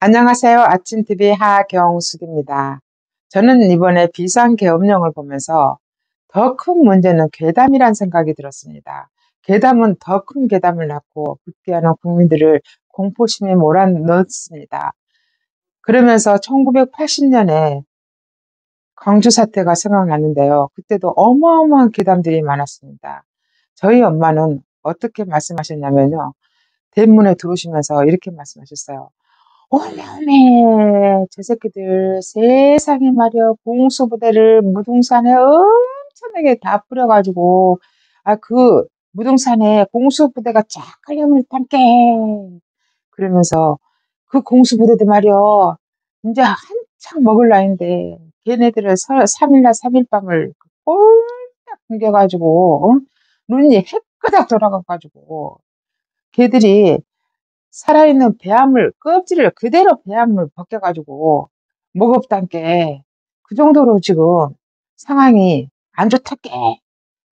안녕하세요. 아침TV 하경숙입니다. 저는 이번에 비상계엄령을 보면서 더 큰 문제는 괴담이란 생각이 들었습니다. 괴담은 더 큰 괴담을 낳고 불쾌하는 국민들을 공포심에 몰아넣습니다. 그러면서 1980년에 광주 사태가 생각났는데요. 그때도 어마어마한 괴담들이 많았습니다. 저희 엄마는 어떻게 말씀하셨냐면요. 대문에 들어오시면서 이렇게 말씀하셨어요. 오메, 저 새끼들 세상에 말이야 공수부대를 무등산에 엄청나게 다 뿌려가지고 그 무등산에 공수부대가 쫙 깔려물 담게 그러면서 그 공수부대들 말이야 이제 한창 먹을 나인데 걔네들을 3일날 3일밤을 꼴딱 굶겨가지고 눈이 해끄닥 돌아가가지고 걔들이 살아있는 배암을 껍질을 그대로 배암을 벗겨가지고 먹었단께 그 정도로 지금 상황이 안 좋다께.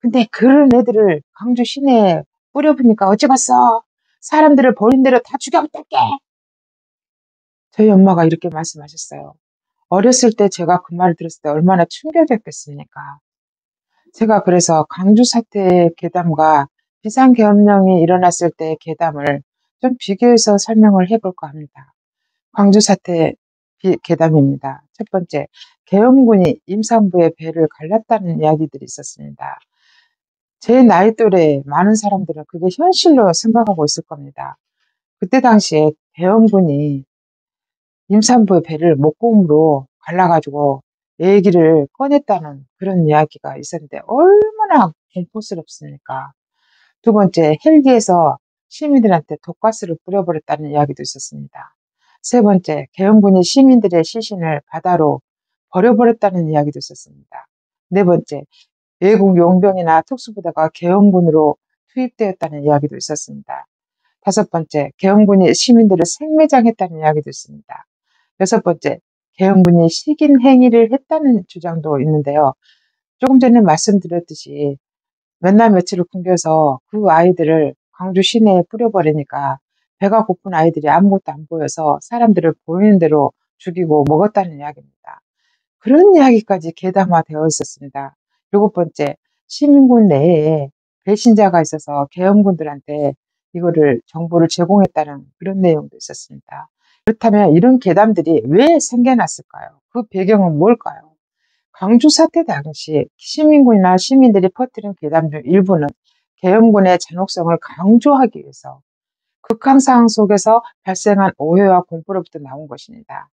근데 그런 애들을 광주 시내에 뿌려보니까 어찌겠어. 사람들을 버린 대로 다 죽여버렸단께. 저희 엄마가 이렇게 말씀하셨어요. 어렸을 때 제가 그 말을 들었을 때 얼마나 충격이었겠습니까. 제가 그래서 광주 사태의 괴담과 비상계엄령이 일어났을 때의 괴담을 좀 비교해서 설명을 해볼까 합니다. 광주 사태 괴담입니다. 첫 번째, 계엄군이 임산부의 배를 갈랐다는 이야기들이 있었습니다. 제 나이 또래 많은 사람들은 그게 현실로 생각하고 있을 겁니다. 그때 당시에 계엄군이 임산부의 배를 목공으로 갈라가지고 얘기를 꺼냈다는 그런 이야기가 있었는데 얼마나 공포스럽습니까? 두 번째, 헬기에서 시민들한테 독가스를 뿌려버렸다는 이야기도 있었습니다. 세 번째, 계엄군이 시민들의 시신을 바다로 버려버렸다는 이야기도 있었습니다. 네 번째, 외국 용병이나 특수부대가 계엄군으로 투입되었다는 이야기도 있었습니다. 다섯 번째, 계엄군이 시민들을 생매장했다는 이야기도 있습니다. 여섯 번째, 계엄군이 식인 행위를 했다는 주장도 있는데요. 조금 전에 말씀드렸듯이 몇 날 며칠을 굶겨서 그 아이들을 광주 시내에 뿌려버리니까 배가 고픈 아이들이 아무것도 안 보여서 사람들을 보이는 대로 죽이고 먹었다는 이야기입니다. 그런 이야기까지 계담화되어 있었습니다. 일곱 번째, 시민군 내에 배신자가 있어서 계엄군들한테 이거를 정보를 제공했다는 그런 내용도 있었습니다. 그렇다면 이런 계담들이 왜 생겨났을까요? 그 배경은 뭘까요? 광주 사태 당시 시민군이나 시민들이 퍼뜨린 괴담 중 일부는 계엄군의 잔혹성을 강조하기 위해서 극한 상황 속에서 발생한 오해와 공포로부터 나온 것입니다.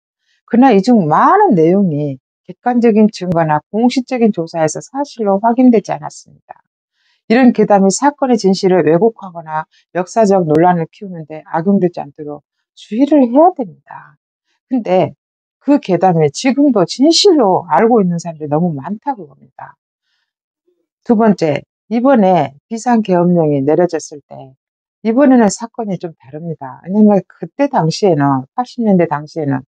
그러나 이 중 많은 내용이 객관적인 증거나 공식적인 조사에서 사실로 확인되지 않았습니다. 이런 괴담이 사건의 진실을 왜곡하거나 역사적 논란을 키우는데 악용되지 않도록 주의를 해야 됩니다. 근데 그 괴담이 지금도 진실로 알고 있는 사람들이 너무 많다고 봅니다. 두 번째, 이번에 비상계엄령이 내려졌을 때 이번에는 사건이 좀 다릅니다. 왜냐하면 그때 당시에는 80년대 당시에는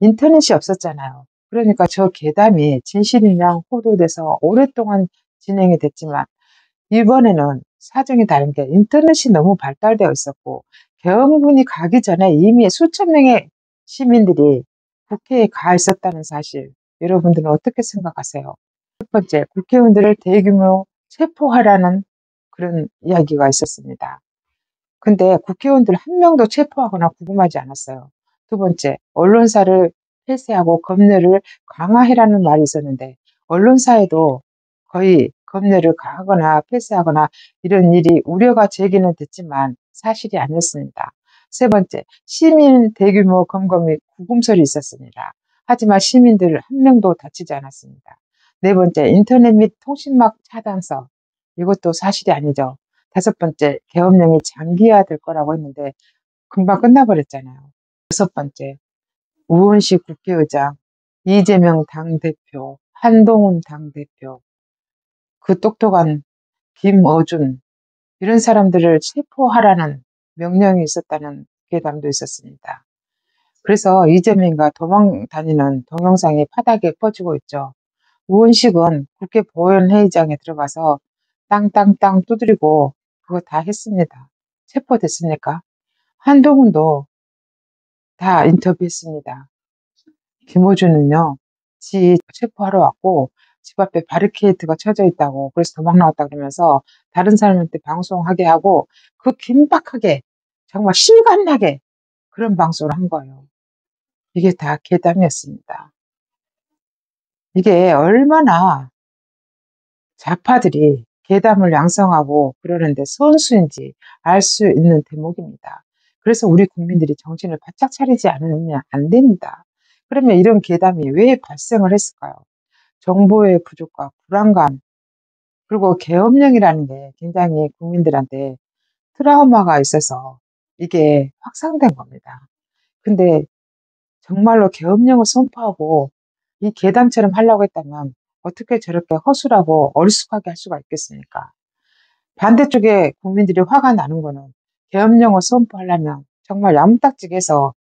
인터넷이 없었잖아요. 그러니까 저 괴담이 진실이냐 호도돼서 오랫동안 진행이 됐지만 이번에는 사정이 다른 게 인터넷이 너무 발달되어 있었고 계엄군이 가기 전에 이미 수천 명의 시민들이 국회에 가 있었다는 사실 여러분들은 어떻게 생각하세요? 첫 번째, 국회의원들을 대규모 체포하라는 그런 이야기가 있었습니다. 근데 국회의원들 한 명도 체포하거나 구금하지 않았어요. 두 번째, 언론사를 폐쇄하고 검열을 강화해라는 말이 있었는데 언론사에도 거의 검열을 하거나 폐쇄하거나 이런 일이 우려가 제기는 됐지만 사실이 아니었습니다. 세 번째, 시민 대규모 검거 및 구금설이 있었습니다. 하지만 시민들 한 명도 다치지 않았습니다. 네 번째, 인터넷 및 통신망 차단서. 이것도 사실이 아니죠. 다섯 번째, 계엄령이 장기화될 거라고 했는데 금방 끝나버렸잖아요. 여섯 번째, 우원식 국회의장, 이재명 당대표, 한동훈 당대표, 그 똑똑한 김어준 이런 사람들을 체포하라는 명령이 있었다는 괴담도 있었습니다. 그래서 이재명과 도망 다니는 동영상이 파다하게 퍼지고 있죠. 우원식은 국회 보원회의장에 들어가서 땅땅땅 두드리고 그거 다 했습니다. 체포됐습니까? 한동훈도 다 인터뷰했습니다. 김호준은요, 지 체포하러 왔고 집 앞에 바리케이트가 쳐져 있다고, 그래서 도망 나왔다 그러면서 다른 사람한테 방송하게 하고 그 긴박하게 정말 실감나게 그런 방송을 한 거예요. 이게 다 괴담이었습니다. 이게 얼마나 좌파들이 괴담을 양성하고 그러는데 선수인지 알 수 있는 대목입니다. 그래서 우리 국민들이 정신을 바짝 차리지 않으면 안 됩니다. 그러면 이런 괴담이 왜 발생을 했을까요? 정보의 부족과 불안감, 그리고 계엄령이라는 게 굉장히 국민들한테 트라우마가 있어서 이게 확산된 겁니다. 근데 정말로 계엄령을 선포하고 이 괴담처럼 하려고 했다면 어떻게 저렇게 허술하고 어리숙하게 할 수가 있겠습니까? 반대쪽에 국민들이 화가 나는 거는 계엄령을 선포하려면 정말 야무딱지게 해서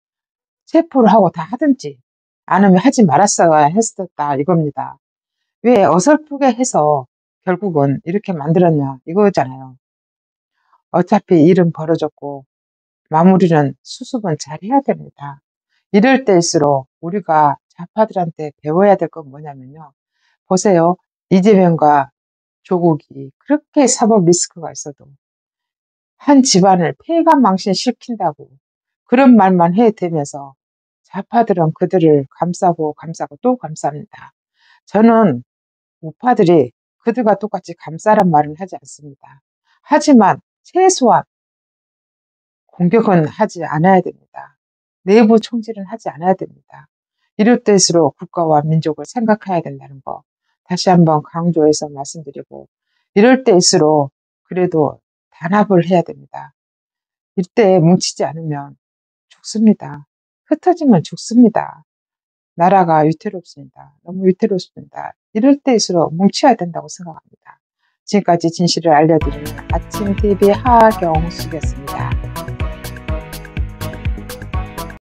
체포를 하고 다 하든지 아니면 하지 말았어야 했었다 이겁니다. 왜 어설프게 해서 결국은 이렇게 만들었냐 이거잖아요. 어차피 일은 벌어졌고 마무리는 수습은 잘 해야 됩니다. 이럴 때일수록 우리가 좌파들한테 배워야 될 건 뭐냐면요. 보세요. 이재명과 조국이 그렇게 사법 리스크가 있어도 한 집안을 폐가망신시킨다고 그런 말만 해대면서 좌파들은 그들을 감싸고 감싸고 또 감쌉니다. 저는 우파들이 그들과 똑같이 감싸란 말은 하지 않습니다. 하지만 최소한 공격은 하지 않아야 됩니다. 내부 총질은 하지 않아야 됩니다. 이럴 때일수록 국가와 민족을 생각해야 된다는 거 다시 한번 강조해서 말씀드리고, 이럴 때일수록 그래도 단합을 해야 됩니다. 이때 뭉치지 않으면 죽습니다. 흩어지면 죽습니다. 나라가 위태롭습니다. 너무 위태롭습니다. 이럴 때일수록 뭉쳐야 된다고 생각합니다. 지금까지 진실을 알려드리는 아침TV 하경숙이었습니다.